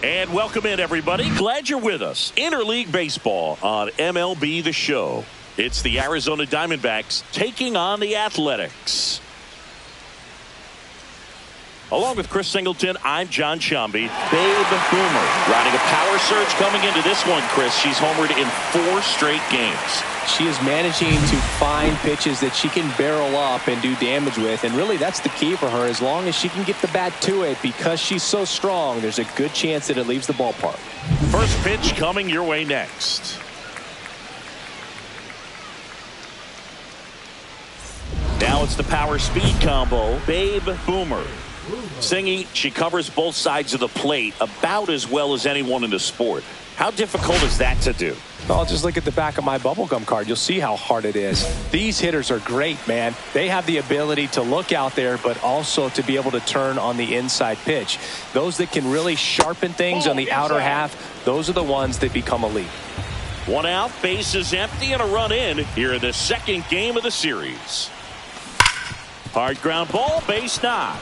And welcome in, everybody. Glad you're with us. Interleague Baseball on MLB The Show. It's the Arizona Diamondbacks taking on the Athletics. Along with Chris Singleton, I'm John Shambi. Babe Boomer riding a power surge coming into this one, Chris. She's homered in 4 straight games. She is managing to find pitches that she can barrel up and do damage with, and really that's the key for her. As long as she can get the bat to it, because she's so strong, there's a good chance that it leaves the ballpark. First pitch coming your way next. Now it's the power speed combo. Babe Boomer. Singing, she covers both sides of the plate about as well as anyone in the sport. How difficult is that to do? Well, just look at the back of my bubblegum card. You'll see how hard it is. These hitters are great, man. They have the ability to look out there, but also to be able to turn on the inside pitch. Those that can really sharpen things on the outer half, those are the ones that become elite. 1 out, base is empty, and a run in here in the second game of the series. Hard ground ball, base knock.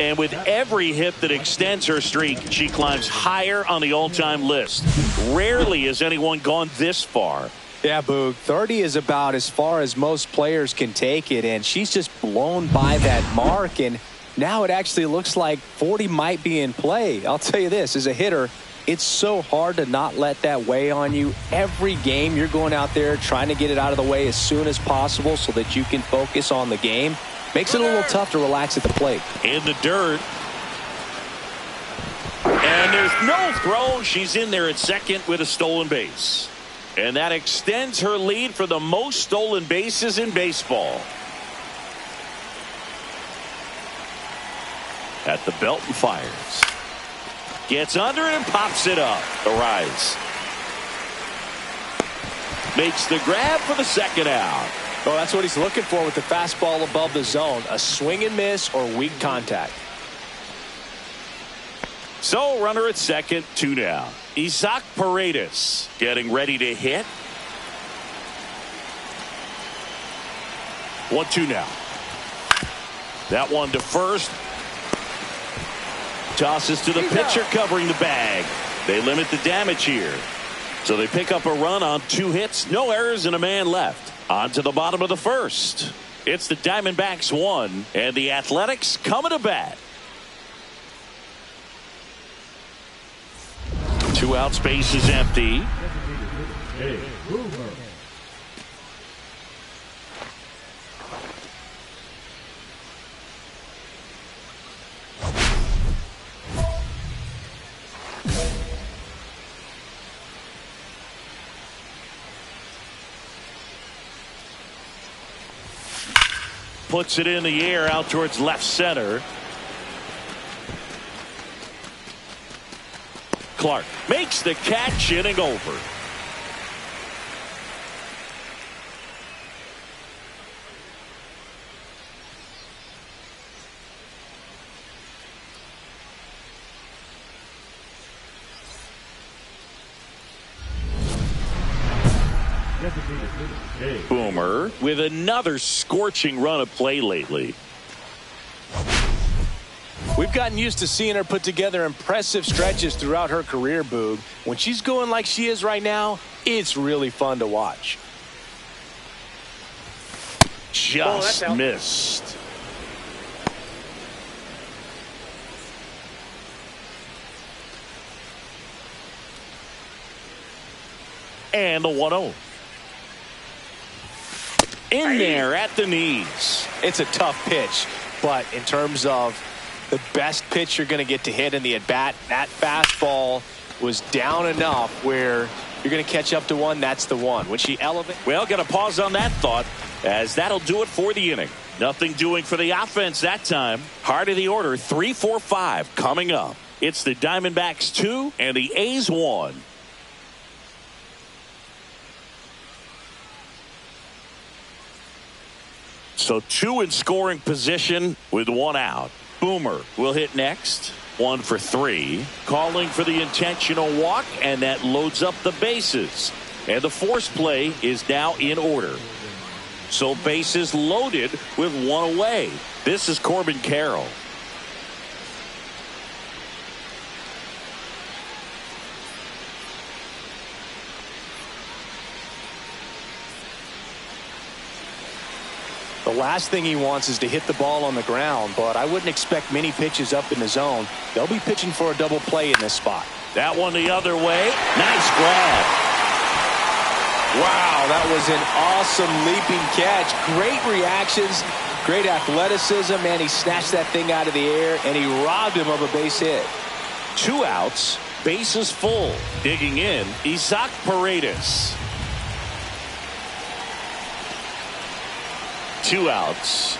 And with every hit that extends her streak, she climbs higher on the all-time list. Rarely has anyone gone this far. Yeah, Boog. 30 is about as far as most players can take it, and she's just blown by that mark, and now it actually looks like 40 might be in play. I'll tell you this, as a hitter, it's so hard to not let that weigh on you. Every game you're going out there trying to get it out of the way as soon as possible so that you can focus on the game. Makes it a little tough to relax at the plate. In the dirt. And there's no throw. She's in there at second with a stolen base. And that extends her lead for the most stolen bases in baseball. At the belt and fires. Gets under it and pops it up. The rise. Makes the grab for the second out. Well, that's what he's looking for with the fastball above the zone. A swing and miss or weak contact. So runner at second, 2 down. Isaac Paredes getting ready to hit. 1-2 now. That one to first. Tosses to the pitcher covering the bag. They limit the damage here. So they pick up a run on 2 hits. No errors and a man left. On to the bottom of the first. It's the Diamondbacks 1 and the Athletics coming to bat. 2 out, space is empty. Puts it in the air out towards left center. Clark makes the catch, inning over. Boomer with another scorching run of play lately. We've gotten used to seeing her put together impressive stretches throughout her career, Boog. When she's going like she is right now, it's really fun to watch. Just missed. And the 1-0. In there at the knees. It's a tough pitch, but in terms of the best pitch you're going to get to hit in the at-bat, that fastball was down enough where you're going to catch up to one. That's the one. When she elevates. Well, got to pause on that thought, as that'll do it for the inning. Nothing doing for the offense that time. Heart of the order, 3, 4, 5 coming up. It's the Diamondbacks 2 and the A's 1. So 2 in scoring position with 1 out. Boomer will hit next. 1 for 3. Calling for the intentional walk, and that loads up the bases. And the force play is now in order. So bases loaded with one away. This is Corbin Carroll. The last thing he wants is to hit the ball on the ground, but I wouldn't expect many pitches up in the zone. They'll be pitching for a double play in this spot. That one the other way. Nice grab. Wow, that was an awesome leaping catch. Great reactions, great athleticism, and he snatched that thing out of the air, and he robbed him of a base hit. 2 outs, bases full. Digging in, Isaac Paredes. 2 outs.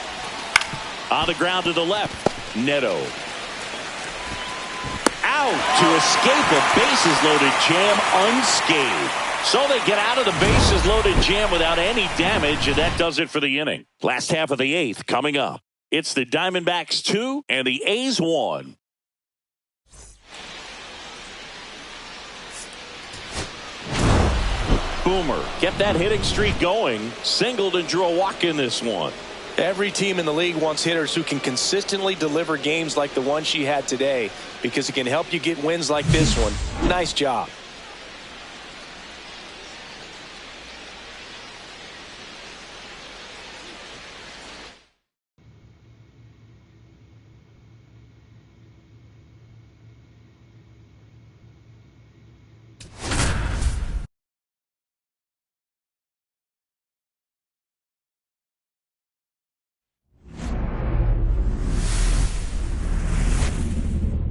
On the ground to the left, Neto. Out to escape a bases loaded jam unscathed. So they get out of the bases loaded jam without any damage, and that does it for the inning. Last half of the 8th coming up. It's the Diamondbacks 2 and the A's 1. Boomer kept that hitting streak going. Singled and drew a walk in this one. Every team in the league wants hitters who can consistently deliver games like the one she had today, because it can help you get wins like this one. Nice job.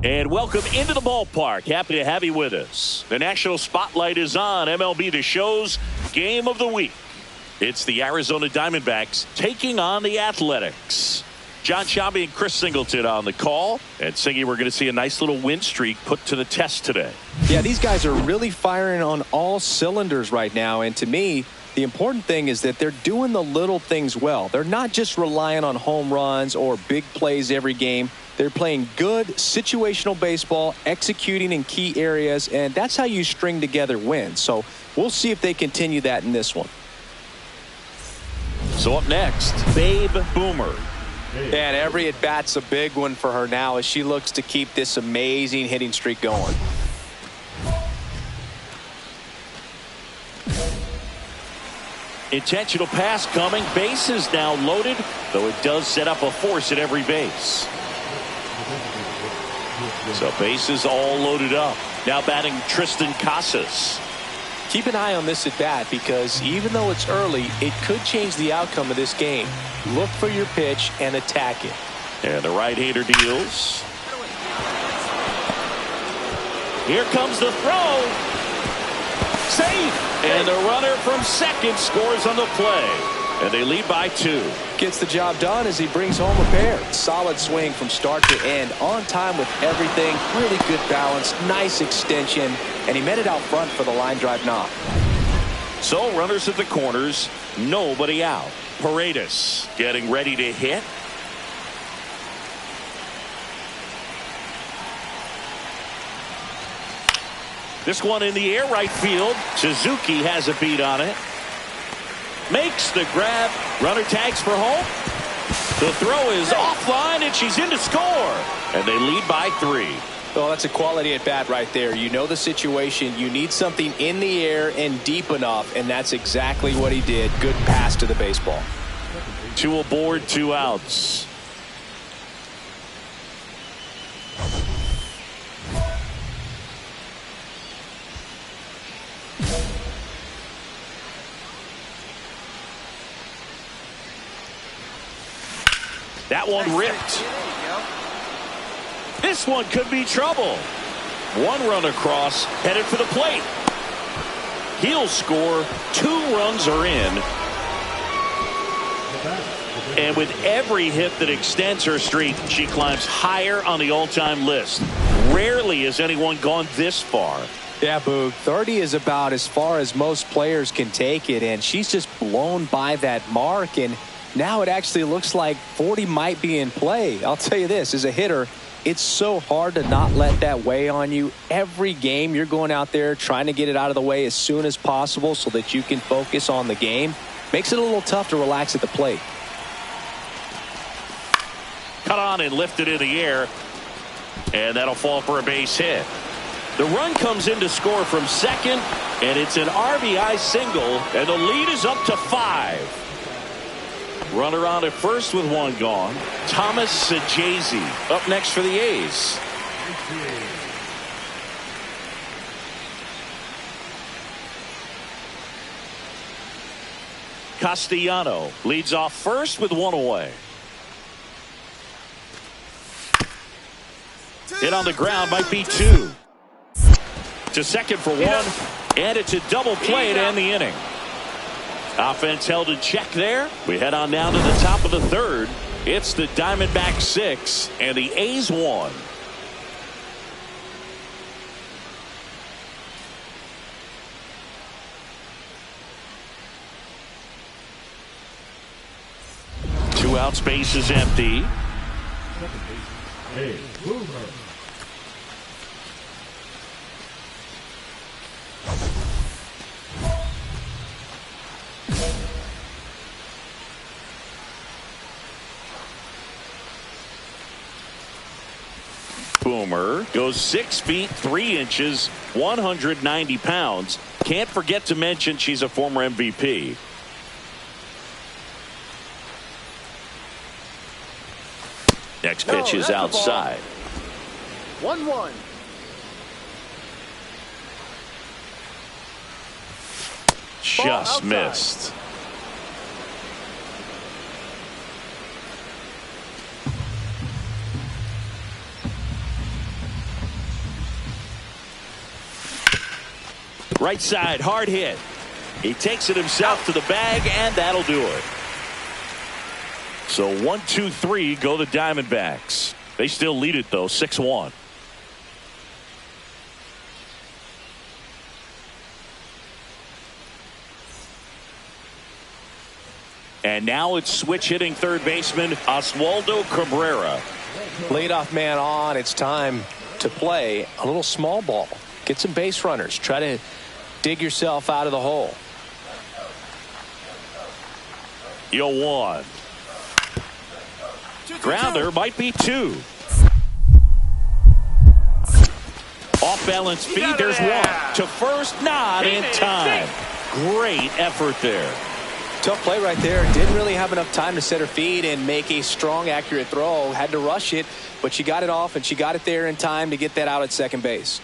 And welcome into the ballpark. Happy to have you with us. The national spotlight is on MLB The Show's game of the week. It's the Arizona Diamondbacks taking on the Athletics. John Sciambi and Chris Singleton on the call. And Singy, we're going to see a nice little win streak put to the test today. Yeah, these guys are really firing on all cylinders right now. And to me, the important thing is that they're doing the little things well. They're not just relying on home runs or big plays every game. They're playing good situational baseball, executing in key areas, and that's how you string together wins. So we'll see if they continue that in this one. So up next, Babe Boomer. And every at-bat's a big one for her now as she looks to keep this amazing hitting streak going. Intentional pass coming. Bases now loaded, though it does set up a force at every base. So bases all loaded up. Now batting Tristan Casas. Keep an eye on this at bat, because even though it's early, it could change the outcome of this game. Look for your pitch and attack it. And the right-hander deals. Here comes the throw. Safe. And the runner from second scores on the play. And they lead by 2. Gets the job done as he brings home a pair. Solid swing from start to end. On time with everything. Really good balance. Nice extension. And he met it out front for the line drive knock. So runners at the corners. Nobody out. Paredes getting ready to hit. This one in the air right field. Suzuki has a beat on it. Makes the grab. Runner tags for home. The throw is offline, and she's in to score. And they lead by 3. Well, that's a quality at bat right there. You know the situation. You need something in the air and deep enough, and that's exactly what he did. Good pass to the baseball. 2 aboard, 2 outs. That one ripped. This one could be trouble. 1 run across, headed for the plate. He'll score. 2 runs are in. And with every hit that extends her streak, she climbs higher on the all-time list. Rarely has anyone gone this far. Yeah, Boog. 30 is about as far as most players can take it, and she's just blown by that mark, and now it actually looks like 40 might be in play. I'll tell you this, as a hitter, it's so hard to not let that weigh on you. Every game you're going out there trying to get it out of the way as soon as possible so that you can focus on the game. Makes it a little tough to relax at the plate. Cut on and lifted in the air. And that'll fall for a base hit. The run comes in to score from second, and it's an RBI single, and the lead is up to 5. Runner on at first with one gone. Thomas Sajazi up next for the A's. Castellano leads off first with one away. Hit on the ground, might be 2. To second for 1, and it's a double play to end the inning. Offense held in check there. We head on down to the top of the 3rd. It's the Diamondbacks 6 and the A's 1. Two outs, base is empty. Hey, Boomer. Boomer goes 6 feet 3 inches, 190 pounds. Can't forget to mention she's a former MVP. Next pitch is outside. 1-1. Just missed. Right side, hard hit. He takes it himself to the bag, and that'll do it. So 1, 2, 3 go the Diamondbacks. They still lead it though, 6-1. And now it's switch hitting third baseman Oswaldo Cabrera. Leadoff man on. It's time to play a little small ball. Get some base runners. Try to dig yourself out of the hole. 0-1. Grounder might be 2. Off balance feed. There's 1 to first, not in time. Great effort there. Tough play right there. Didn't really have enough time to set her feet and make a strong, accurate throw. Had to rush it, but she got it off, and she got it there in time to get that out at second base.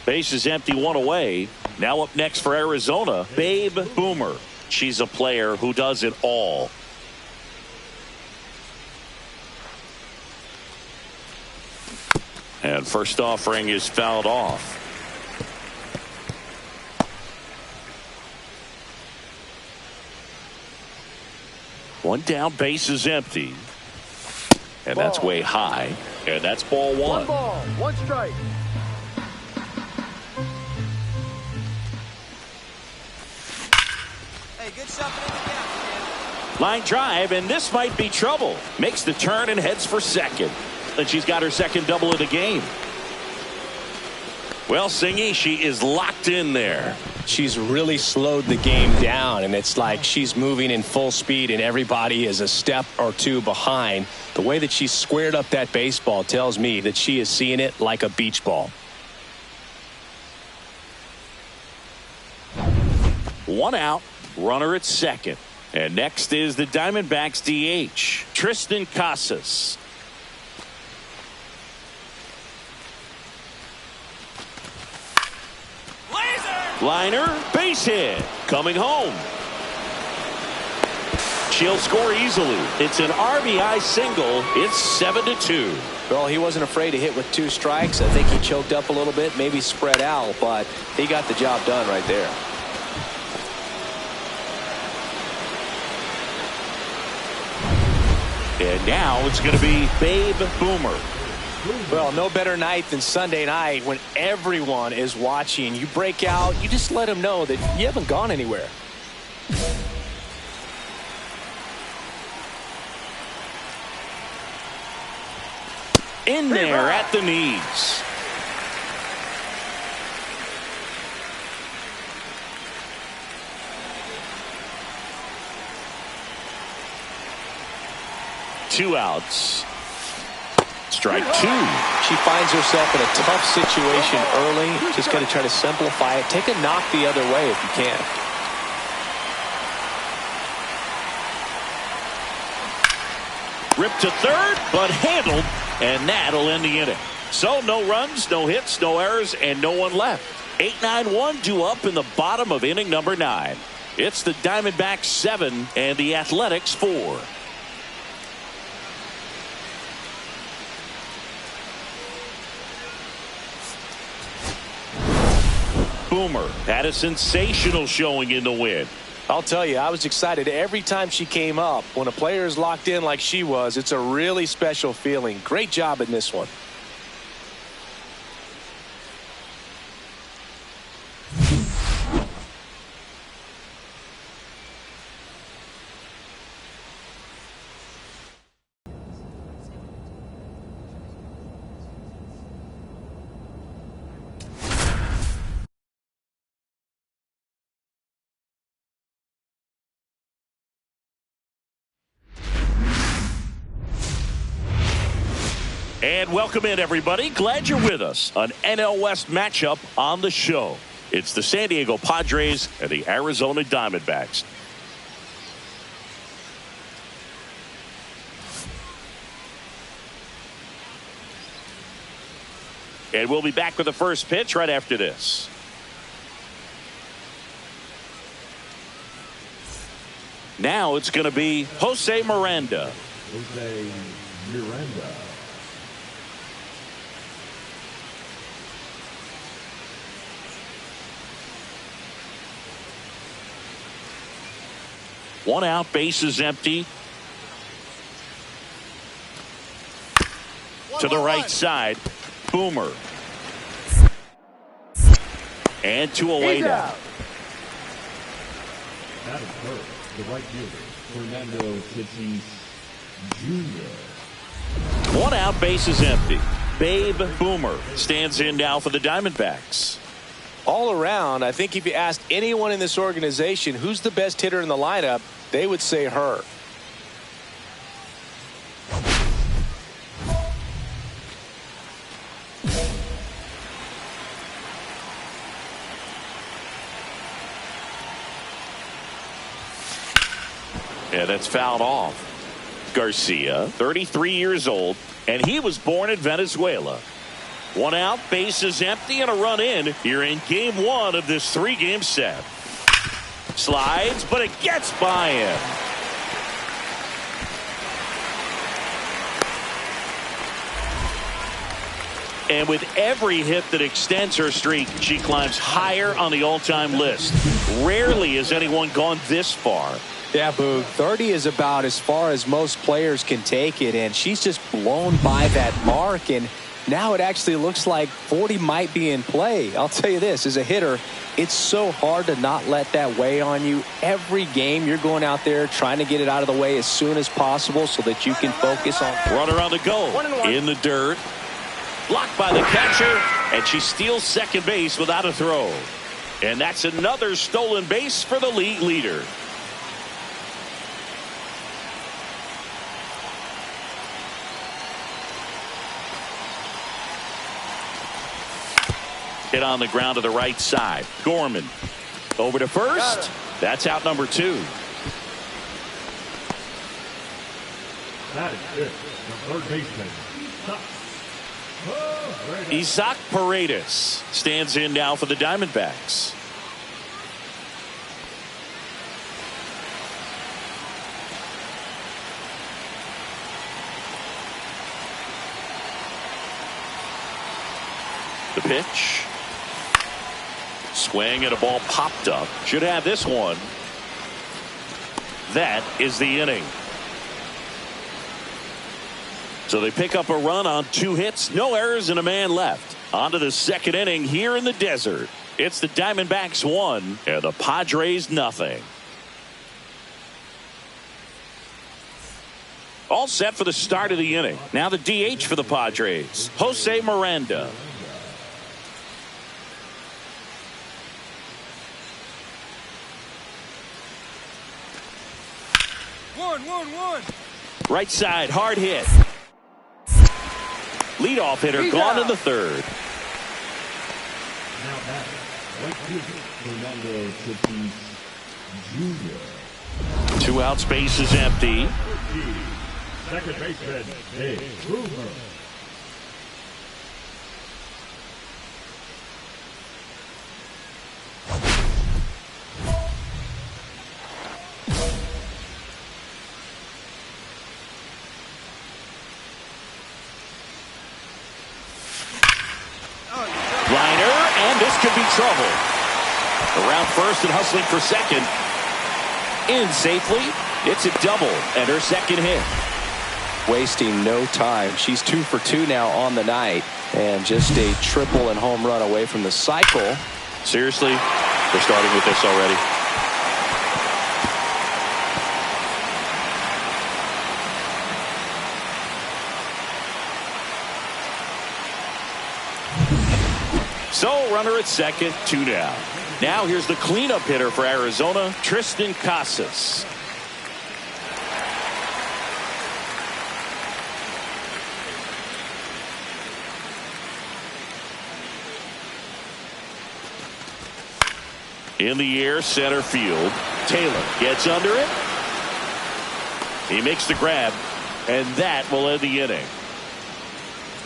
Base is empty, 1 away. Now up next for Arizona, Babe Boomer. She's a player who does it all. And first offering is fouled off. One down, base is empty. And that's way high. And that's ball 1. 1 ball, 1 strike. Hey, good shuffling in the gap, man. Line drive, and this might be trouble. Makes the turn and heads for second. And she's got her second double of the game. Well, Singy, she is locked in there. She's really slowed the game down, and it's like she's moving in full speed and everybody is a step or 2 behind. The way that she squared up that baseball tells me that she is seeing it like a beach ball. 1 out, runner at second. And next is the Diamondbacks DH, Tristan Casas. Liner, base hit, coming home. She'll score easily. It's an RBI single. It's 7-2. Well, he wasn't afraid to hit with 2 strikes. I think he choked up a little bit, maybe spread out, but he got the job done right there. And now it's going to be Babe Boomer. Well, no better night than Sunday night when everyone is watching. You break out, you just let them know that you haven't gone anywhere. In there at the knees. 2 outs. Strike 2. She finds herself in a tough situation early. Just got to try to simplify it. Take a knock the other way if you can. Ripped to third, but handled, and that'll end the inning. So no runs, no hits, no errors, and no one left. 8-9-1 due up in the bottom of inning number 9. It's the Diamondbacks 7 and the Athletics 4. Boomer had a sensational showing in the win. I'll tell you, I was excited every time she came up. When a player is locked in like she was, it's a really special feeling. Great job in this one. And welcome in, everybody. Glad you're with us. An NL West matchup on the show. It's the San Diego Padres and the Arizona Diamondbacks. And we'll be back with the first pitch right after this. Now it's going to be Jose Miranda. Jose Miranda. One out, bases empty. To the right side, Boomer. And 2 away now. That is first, the right fielder, Fernando Tatis Jr. 1 out, bases empty. Babe Boomer stands in now for the Diamondbacks. All around, I think if you asked anyone in this organization who's the best hitter in the lineup, they would say her. Yeah, that's fouled off. Garcia, 33 years old, and he was born in Venezuela. 1 out, bases empty, and a run in here in game 1 of this 3-game set. Slides, but it gets by him. And with every hit that extends her streak, she climbs higher on the all-time list. Rarely has anyone gone this far. Yeah, Boog. 30 is about as far as most players can take it, and she's just blown by that mark, and now it actually looks like 40 might be in play. I'll tell you this, as a hitter, it's so hard to not let that weigh on you. Every game you're going out there trying to get it out of the way as soon as possible so that you can focus on. Runner on the go. In the dirt. Blocked by the catcher, and she steals second base without a throw. And that's another stolen base for the league leader. Hit on the ground to the right side. Gorman over to first. That's out number 2. That is it. The third baseman. Isaac Paredes stands in now for the Diamondbacks. The pitch. Swing and a ball popped up. Should have this one. That is the inning. So they pick up a run on 2 hits, no errors, and a man left. On to the second inning here in the desert. It's the Diamondbacks 1 and the Padres nothing. All set for the start of the inning. Now the DH for the Padres, Jose Miranda. One. Right side, hard hit. Leadoff hitter He's gone out. in the third. Now batting, right fielder, Fernando Tatis Jr. 2 out, space is empty. Second baseman, Dave Boomer. Liner, and this could be trouble. Around first and hustling for second. In safely. It's a double and her second hit. Wasting no time. She's 2 for 2 now on the night, and just a triple and home run away from the cycle. Seriously, they're starting with this already. So, runner at second, 2 down. Now here's the cleanup hitter for Arizona, Tristan Casas. In the air, center field. Taylor gets under it. He makes the grab, and that will end the inning.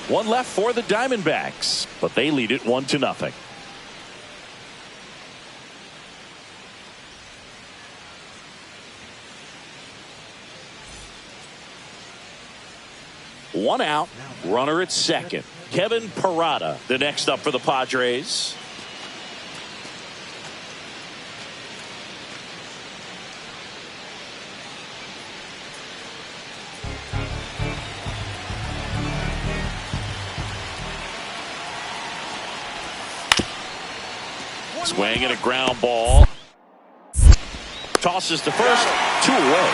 1 left for the Diamondbacks, but they lead it 1-0. One out, runner at second. Kevin Parada, the next up for the Padres. Swing and a ground ball. Tosses to first, 2 away.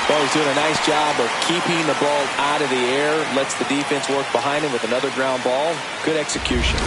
Well, he's doing a nice job of keeping the ball out of the air. Lets the defense work behind him with another ground ball. Good execution.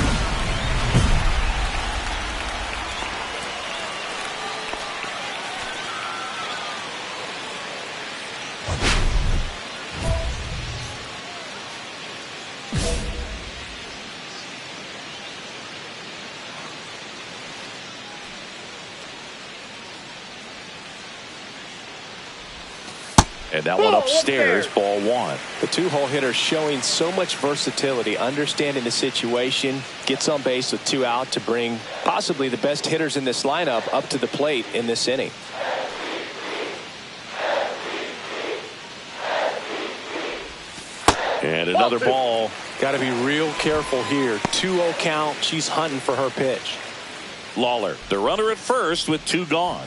And that one upstairs, ball 1. The 2-hole hitter showing so much versatility, understanding the situation, gets on base with 2 out to bring possibly the best hitters in this lineup up to the plate in this inning. And another ball. Got to be real careful here. 2-0 count. She's hunting for her pitch. Lawler, the runner at first with 2 gone.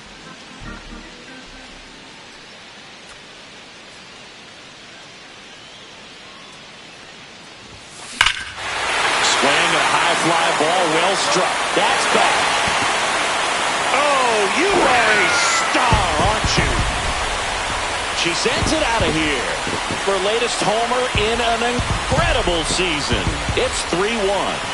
Fly ball, well struck. That's back. Oh, you are a star, aren't you? She sends it out of here. Her latest homer in an incredible season. It's 3-1.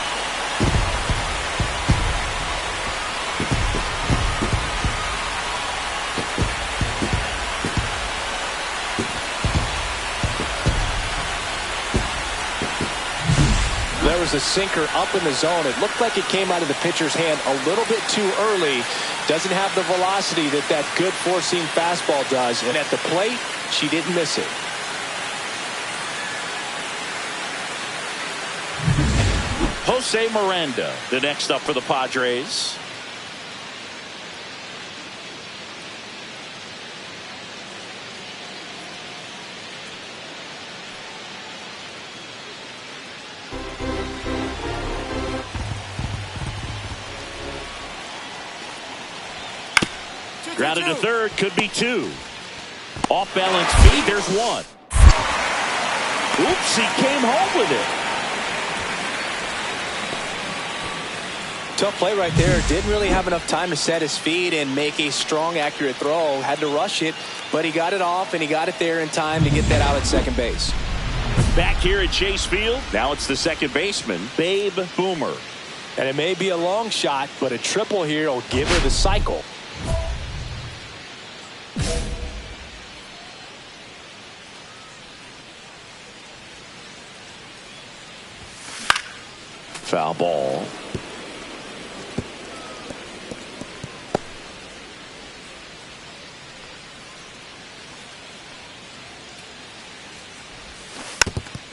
There was a sinker up in the zone. It looked like it came out of the pitcher's hand a little bit too early. Doesn't have the velocity that that good four-seam fastball does. And at the plate, she didn't miss it. Jose Miranda, the next up for the Padres. Grounded to third, could be 2. Off balance feed, there's 1. Oops, he came home with it. Tough play right there. Didn't really have enough time to set his feet and make a strong, accurate throw. Had to rush it, but he got it off and he got it there in time to get that out at second base. Back here at Chase Field, now it's the second baseman, Babe Boomer. And it may be a long shot, but a triple here will give her the Foul ball.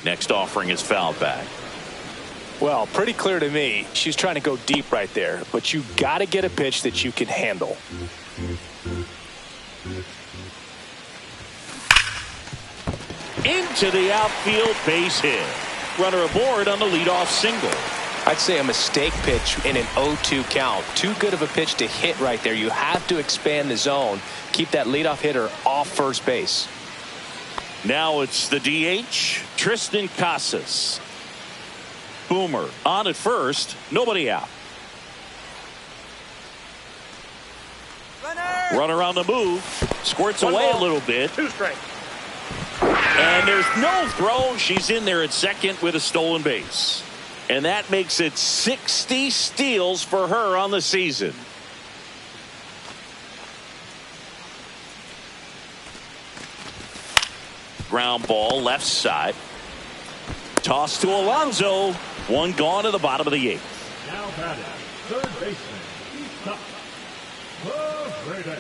Next offering is fouled back. Well, pretty clear to me. She's trying to go deep right there, but you got to get a pitch that you can handle. Into the outfield, base hit. Runner aboard on the leadoff single. I'd say a mistake pitch in an 0-2 count. Too good of a pitch to hit right there. You have to expand the zone. Keep that leadoff hitter off first base. Now it's the DH, Tristan Casas. Boomer on at first, nobody out. Runner on the move, squirts away a little bit. 2 strikes. And there's no throw. She's in there at second with a stolen base. And that makes it 60 steals for her on the season. Ground ball left side. Toss to Alonso. One gone to the bottom of the 8th. Now batting, third baseman, Isaac.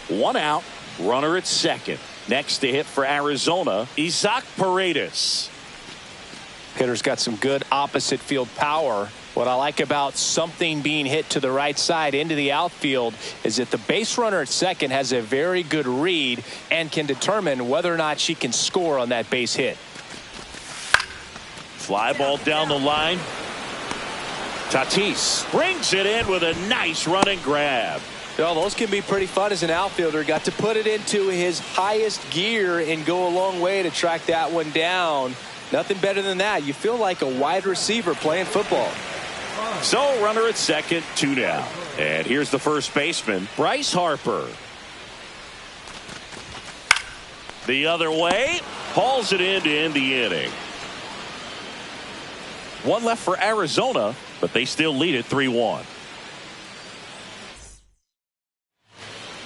One out. Runner at second. Next to hit for Arizona, Isaac Paredes. Hitter's got some good opposite field power. What I like about something being hit to the right side into the outfield is that the base runner at second has a very good read and can determine whether or not she can score on that base hit. Fly ball down the line. Tatis brings it in with a nice running grab. Well, those can be pretty fun as an outfielder. Got to put it into his highest gear and go a long way to track that one down. Nothing better than that. You feel like a wide receiver playing football. So runner at second, 2 down. And here's the first baseman, Bryce Harper. The other way, hauls it in to end the inning. One left for Arizona, but they still lead it 3-1.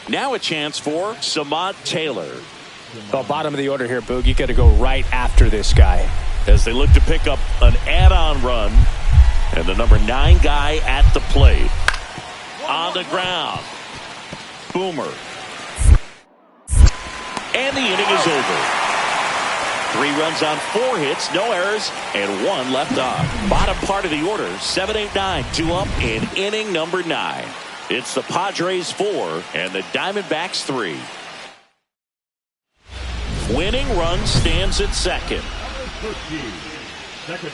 Now a chance for Samad Taylor. Well, bottom of the order here, Boog. You got to go right after this guy. As they look to pick up an add-on run. And the number 9 guy at the plate. On the ground. Boomer. And the inning is over. 3 runs on 4 hits, no errors, and 1 left on. Bottom part of the order, 7-8-9, 2 up in inning number 9. It's the Padres 4 and the Diamondbacks 3. Winning run stands at second.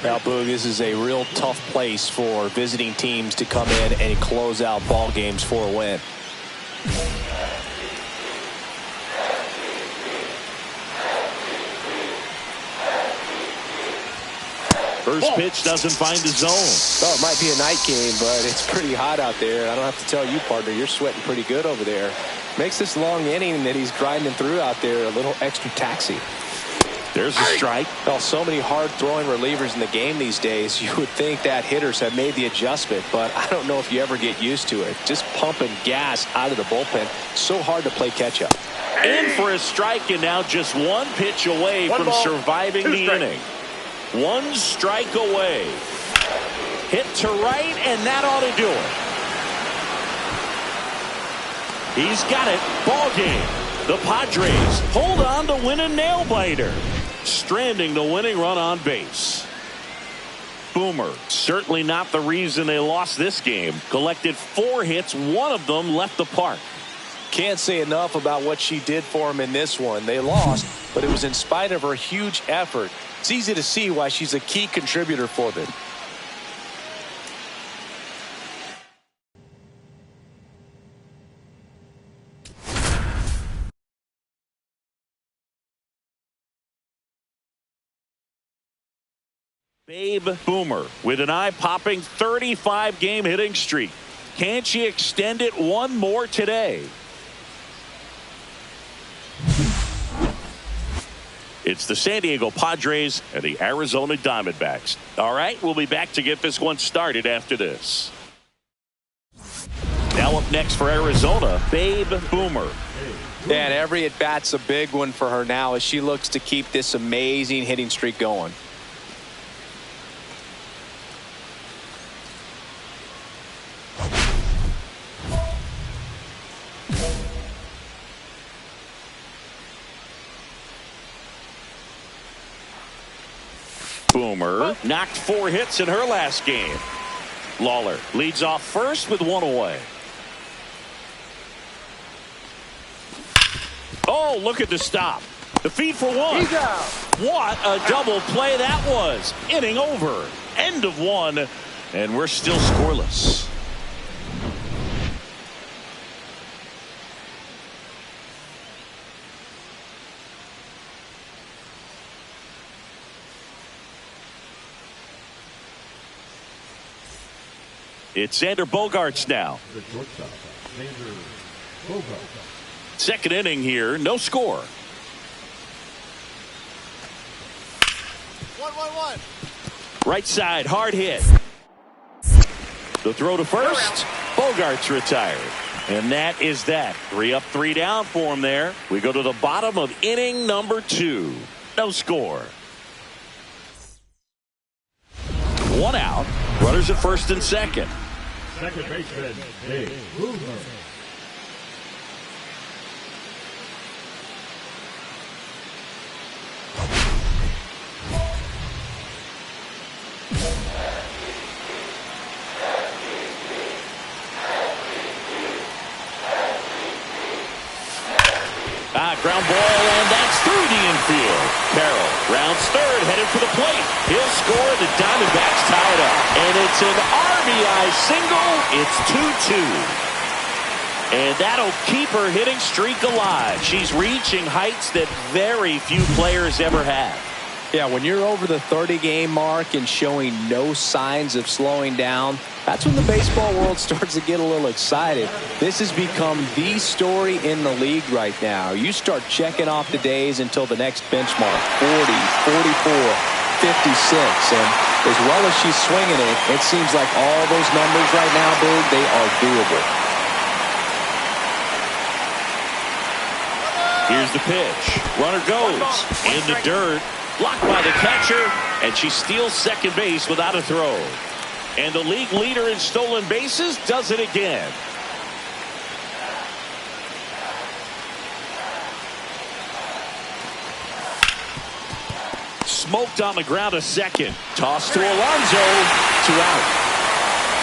Now, Boog, this is a real tough place for visiting teams to come in and close out ball games for a win. First pitch doesn't find the zone. Well, it might be a night game, but it's pretty hot out there. I don't have to tell you, partner, you're sweating pretty good over there. Makes this long inning that he's grinding through out there a little extra taxi. There's a strike. Well, so many hard-throwing relievers in the game these days, you would think that hitters have made the adjustment, but I don't know if you ever get used to it. Just pumping gas out of the bullpen. So hard to play catch-up. In for a strike, and now just 1 pitch away from surviving the inning. 1 strike away. Hit to right, and that ought to do it. He's got it. Ball game. The Padres hold on to win a nail-biter, stranding the winning run on base. Boomer, certainly not the reason they lost this game. Collected 4 hits, 1 of them left the park. Can't say enough about what she did for him in this one. They lost, but it was in spite of her huge effort. It's easy to see why she's a key contributor for them. Babe Boomer with an eye-popping 35-game hitting streak. Can she extend it 1 more today? It's the San Diego Padres and the Arizona Diamondbacks. All right, we'll be back to get this one started after this. Now up next for Arizona, Babe Boomer. Yeah, and every at-bat's a big one for her now as she looks to keep this amazing hitting streak going. Boomer knocked 4 hits in her last game. Lawler leads off first with 1 away. Oh, look at the stop. The feed for 1. He's out. What a double play that was. Inning over. End of 1. And we're still scoreless. It's Xander Bogaerts now. The shortstop, Xander Bogaerts. Second inning here, no score. 1-1-1. Right side, hard hit. The throw to first. Bogaerts retired. And that is that. 3 up, 3 down for him there. We go to the bottom of inning number 2. No score. 1 out. Runners at first and second. Second baseman, Dave Boomer. Ground ball, and that's through the infield. Carroll rounds third, headed for the plate. He'll score. The Diamondbacks tie it up. And it's an RBI single. It's 2-2. And that'll keep her hitting streak alive. She's reaching heights that very few players ever have. Yeah, when you're over the 30-game mark and showing no signs of slowing down, that's when the baseball world starts to get a little excited. This has become the story in the league right now. You start checking off the days until the next benchmark, 40, 44, 56. And as well as she's swinging it, it seems like all those numbers right now, Big, they are doable. Here's the pitch. Runner goes in the dirt. Blocked by the catcher, and she steals second base without a throw. And the league leader in stolen bases does it again. Smoked on the ground a second. Toss to Alonso. 2 out.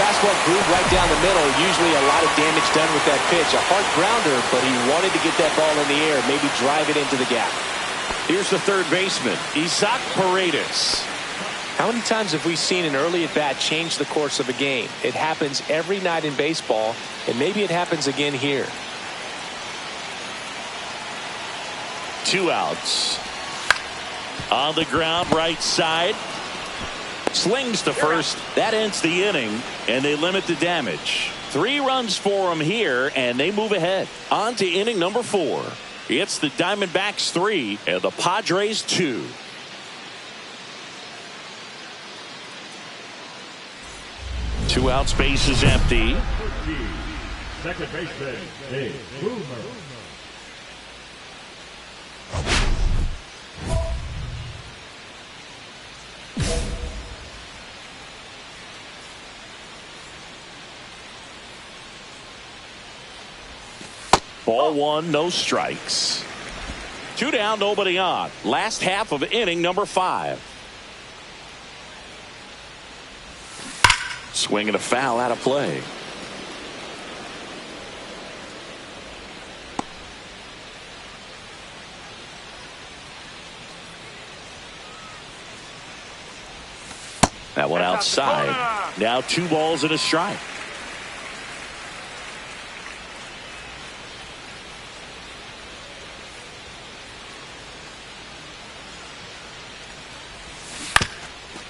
Fastball groove right down the middle. Usually a lot of damage done with that pitch. A hard grounder, but he wanted to get that ball in the air, maybe drive it into the gap. Here's the third baseman, Isaac Paredes. How many times have we seen an early at-bat change the course of a game? It happens every night in baseball, and maybe it happens again here. 2 outs. On the ground, right side. Slings to first. That ends the inning, and they limit the damage. 3 runs for them here, and they move ahead. On to inning number 4. It's the Diamondbacks 3 and the Padres 2. Two out, space is empty. Second baseman, Dave Boomer. Ball 1, no strikes. 2 down, nobody on. Last half of inning number 5. Swing and a foul out of play. That one outside. Now 2 balls and a strike.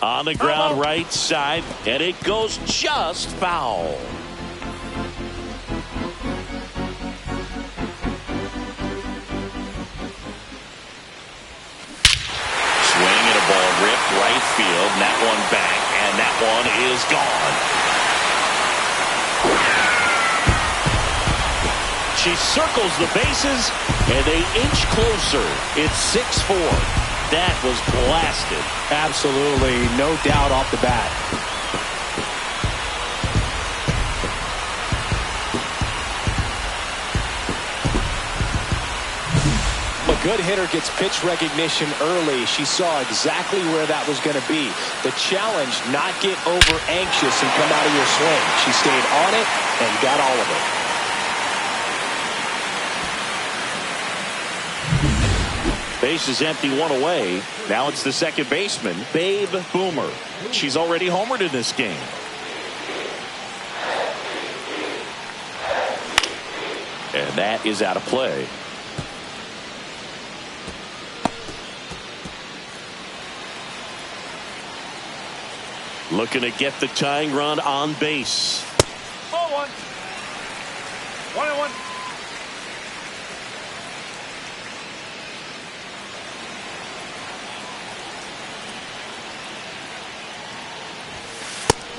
On the ground, right side, and it goes just foul. Swing and a ball ripped right field, and that one back, and that one is gone. She circles the bases, and they inch closer. It's 6-4. That was blasted. Absolutely, no doubt off the bat. A good hitter gets pitch recognition early. She saw exactly where that was going to be. The challenge, not get over anxious and come out of your swing. She stayed on it and got all of it. Base is empty, one away. Now it's the second baseman, Babe Boomer. She's already homered in this game. And that is out of play. Looking to get the tying run on base. Ball one. 1-1.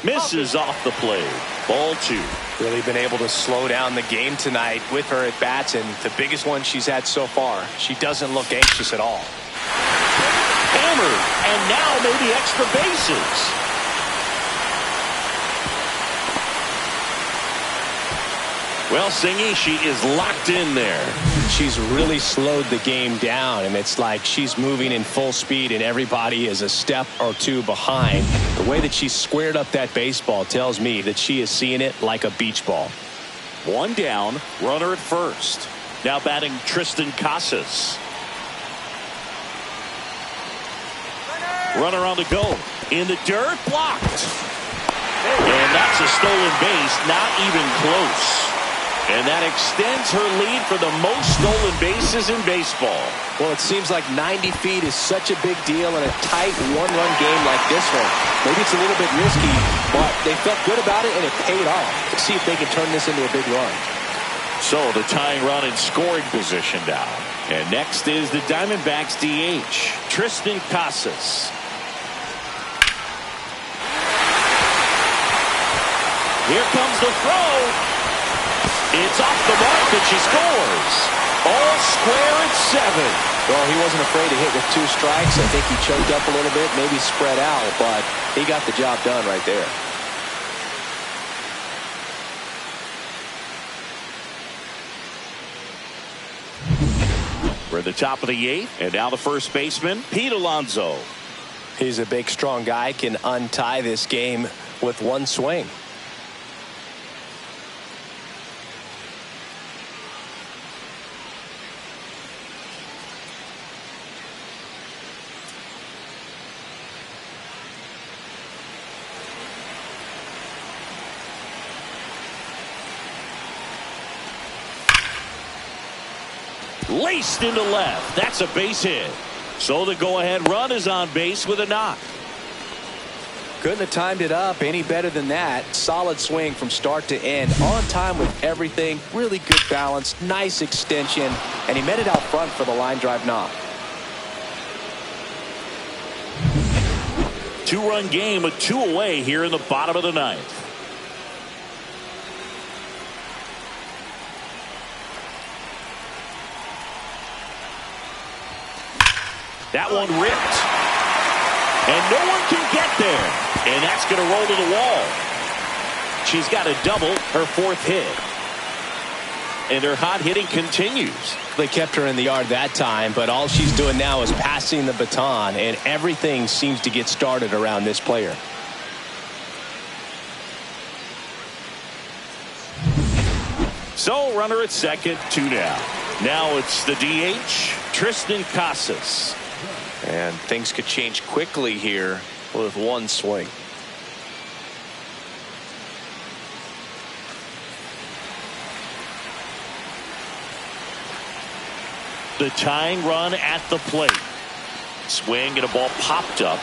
Misses off the plate. Ball 2. Really been able to slow down the game tonight with her at bats, and the biggest one she's had so far. She doesn't look anxious at all. Hammered, and now maybe extra bases. Well, Singy, she is locked in there. She's really slowed the game down, and it's like she's moving in full speed and everybody is a step or two behind. The way that she squared up that baseball tells me that she is seeing it like a beach ball. One down, runner at first. Now batting Tristan Casas. Runner on the go. In the dirt, blocked. And that's a stolen base, not even close. And that extends her lead for the most stolen bases in baseball. Well, it seems like 90 feet is such a big deal in a tight one-run game like this one. Maybe it's a little bit risky, but they felt good about it and it paid off. Let's see if they can turn this into a big run. So the tying run in scoring position now. And next is the Diamondbacks DH, Tristan Casas. Here comes the throw. It's off the mark and she scores. All square at 7. Well, he wasn't afraid to hit with 2 strikes. I think he choked up a little bit, maybe spread out, but he got the job done right there. We're at the top of the 8th, and now the first baseman, Pete Alonso. He's a big, strong guy, can untie this game with one swing. Laced into left. That's a base hit. So the go-ahead run is on base with a knock. Couldn't have timed it up any better than that. Solid swing from start to end. On time with everything. Really good balance. Nice extension. And he met it out front for the line drive knock. 2-run game with 2 away here in the bottom of the 9th. That one ripped. And no one can get there. And that's going to roll to the wall. She's got a double, her 4th hit. And her hot hitting continues. They kept her in the yard that time, but all she's doing now is passing the baton, and everything seems to get started around this player. So runner at second, 2 down. Now it's the DH, Tristan Casas. And things could change quickly here with one swing. The tying run at the plate. Swing and a ball popped up.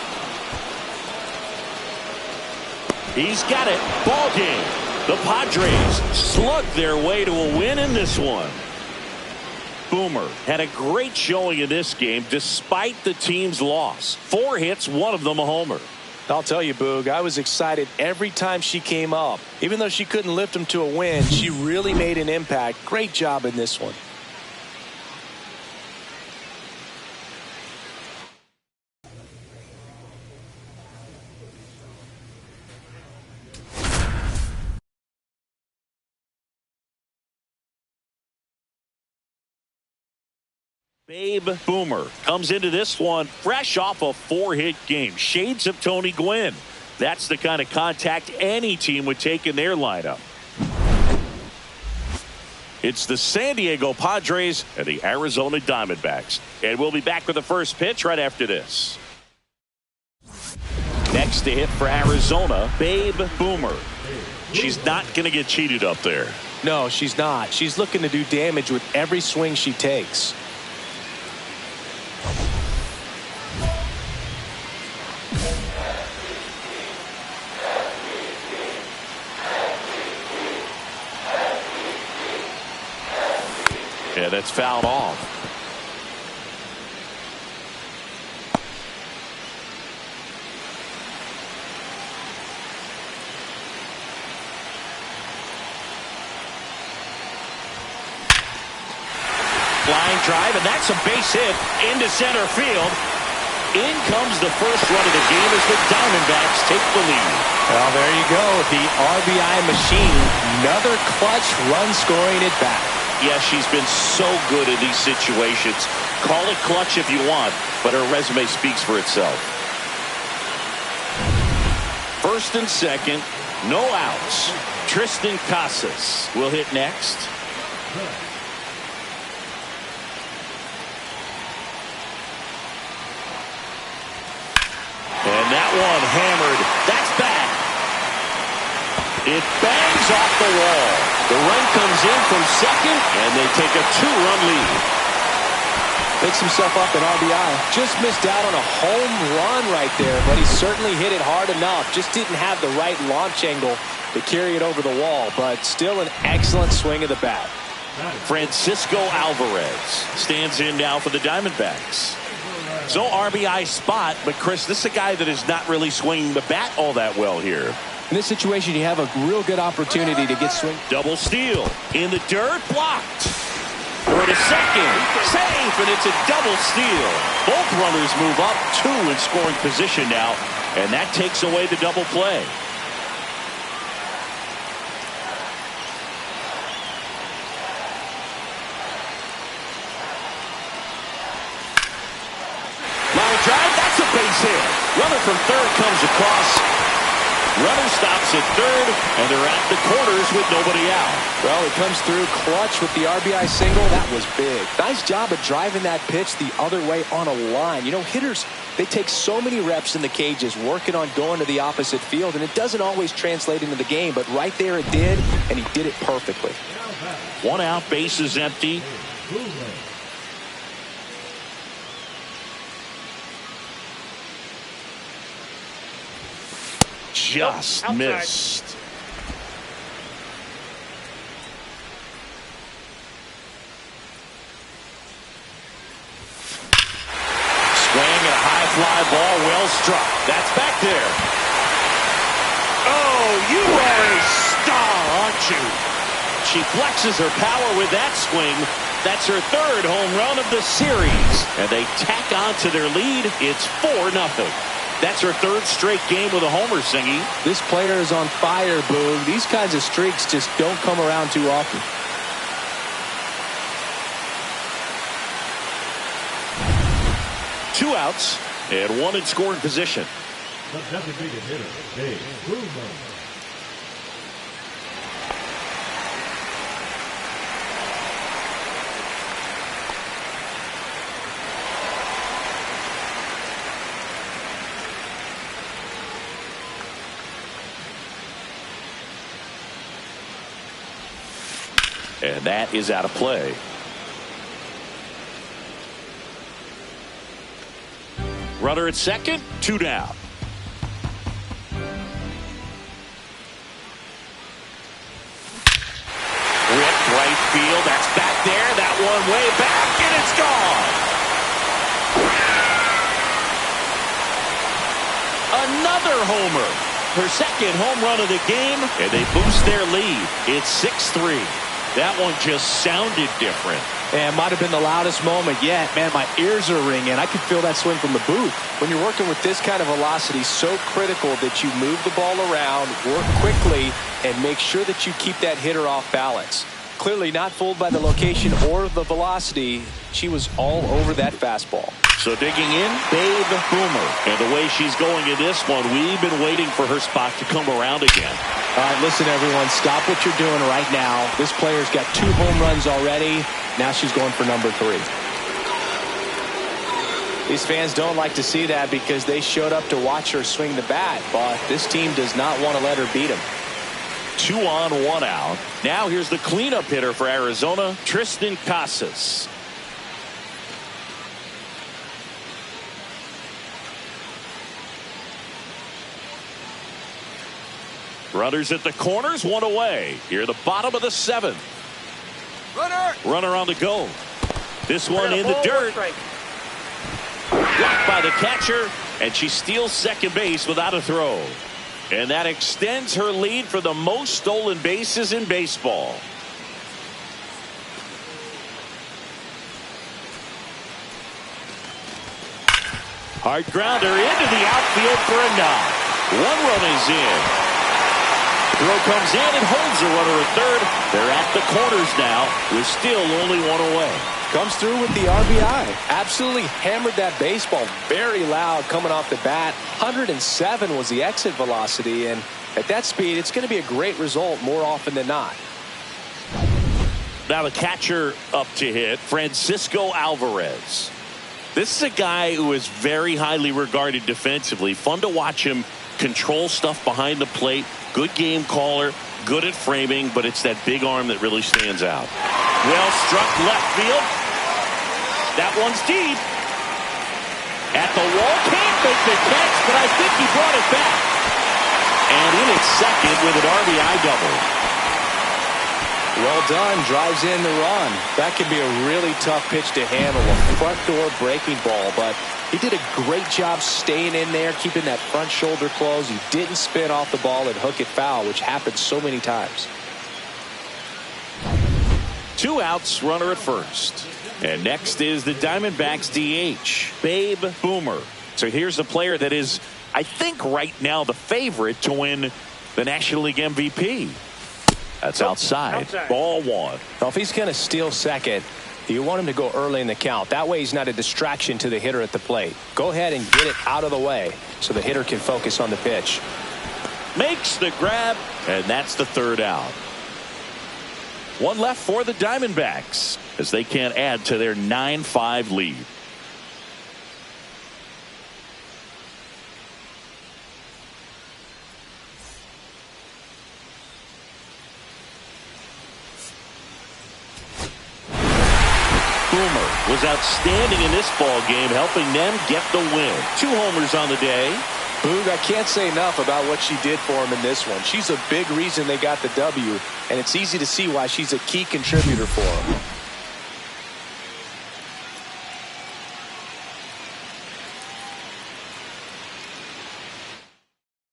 He's got it. Ball game. The Padres slugged their way to a win in this one. Boomer had a great showing in this game despite the team's loss. 4 hits, one of them a homer. I'll tell you, Boog, I was excited every time she came up. Even though she couldn't lift them to a win, she really made an impact. Great job in this one. Babe Boomer comes into this one fresh off a 4-hit game. Shades of Tony Gwynn. That's the kind of contact any team would take in their lineup. It's the San Diego Padres and the Arizona Diamondbacks. And we'll be back with the first pitch right after this. Next to hit for Arizona, Babe Boomer. She's not going to get cheated up there. No, she's not. She's looking to do damage with every swing she takes. Yeah, that's fouled off. Line drive, and that's a base hit into center field. In comes the first run of the game as the Diamondbacks take the lead. Well, there you go. The RBI machine. Another clutch run scoring at bat. Yeah, she's been so good in these situations. Call it clutch if you want, but her resume speaks for itself. First and second, no outs. Tristan Casas will hit next. And that one hammered. That's back. It bangs off the wall. The run comes in from second, and they take a 2-run lead. Picks himself up an RBI. Just missed out on a home run right there, but he certainly hit it hard enough. Just didn't have the right launch angle to carry it over the wall, but still an excellent swing of the bat. Francisco Alvarez stands in now for the Diamondbacks. So RBI spot, but Chris, this is a guy that is not really swinging the bat all that well here. In this situation, you have a real good opportunity to get swing. Double steal in the dirt, blocked. Throw to second, safe, and it's a double steal. Both runners move up, 2 in scoring position now, and that takes away the double play. Line drive, that's a base hit. Runner from third comes across. Runner stops at third, and they're at the corners with nobody out. Well, it comes through clutch with the RBI single. That was big. Nice job of driving that pitch the other way on a line. You know, hitters, they take so many reps in the cages working on going to the opposite field, and it doesn't always translate into the game, but right there it did, and he did it perfectly. 1 out, base is empty. Just outside. missed. Swing and a high fly ball, well struck. That's back there. Oh, you are a star, aren't you? She flexes her power with that swing. That's her 3rd home run of the series. And they tack on to their lead. It's 4-0. That's her 3rd straight game with a homer, Singy. This player is on fire, Boog. These kinds of streaks just don't come around too often. Two outs and 1 in scoring position. The designated hitter, Babe Boomer. And that is out of play. Runner at second, 2 down. Ripped right field, that's back there. That one way back, and it's gone. Another homer. Her 2nd home run of the game, and they boost their lead. It's 6-3. That one just sounded different. And it might have been the loudest moment yet. Man, my ears are ringing. I could feel that swing from the booth. When you're working with this kind of velocity, so critical that you move the ball around, work quickly, and make sure that you keep that hitter off balance. Clearly not fooled by the location or the velocity. She was all over that fastball. So digging in, Babe Boomer. And the way she's going in this one, we've been waiting for her spot to come around again. All right, listen, everyone. Stop what you're doing right now. This player's got 2 home runs already. Now she's going for number 3. These fans don't like to see that because they showed up to watch her swing the bat. But this team does not want to let her beat them. 2 on, 1 out. Now here's the cleanup hitter for Arizona, Tristan Casas. Runners at the corners, 1 away. Here the bottom of the 7th. Runner on the go. This one in the dirt. Blocked by the catcher, and she steals second base without a throw. And that extends her lead for the most stolen bases in baseball. Hard grounder into the outfield for a knock. 1 run is in. Throw comes in and holds the runner at third. They're at the corners now with still only 1 away. Comes through with the RBI. Absolutely hammered that baseball. Very loud coming off the bat. 107 was the exit velocity, and at that speed, it's going to be a great result more often than not. Now the catcher up to hit, Francisco Alvarez. This is a guy who is very highly regarded defensively. Fun to watch him control stuff behind the plate. Good game caller, good at framing, but it's that big arm that really stands out. Well struck left field. That one's deep. At the wall, can't make the catch, but I think he brought it back. And in at second with an RBI double. Well done. Drives in the run. That could be a really tough pitch to handle. A front door breaking ball, but he did a great job staying in there, keeping that front shoulder closed. He didn't spin off the ball and hook it foul, which happens so many times. 2 outs, runner at first. And next is the Diamondbacks DH, Babe Boomer. So here's the player that is, I think, right now the favorite to win the National League MVP. That's outside. Ball 1. Well, if he's going to steal second, you want him to go early in the count. That way he's not a distraction to the hitter at the plate. Go ahead and get it out of the way so the hitter can focus on the pitch. Makes the grab, and that's the 3rd out. 1 left for the Diamondbacks as they can't add to their 9-5 lead. Boomer was outstanding in this ball game, helping them get the win. 2 homers on the day. Boog, I can't say enough about what she did for him in this one. She's a big reason they got the W, and it's easy to see why she's a key contributor for them.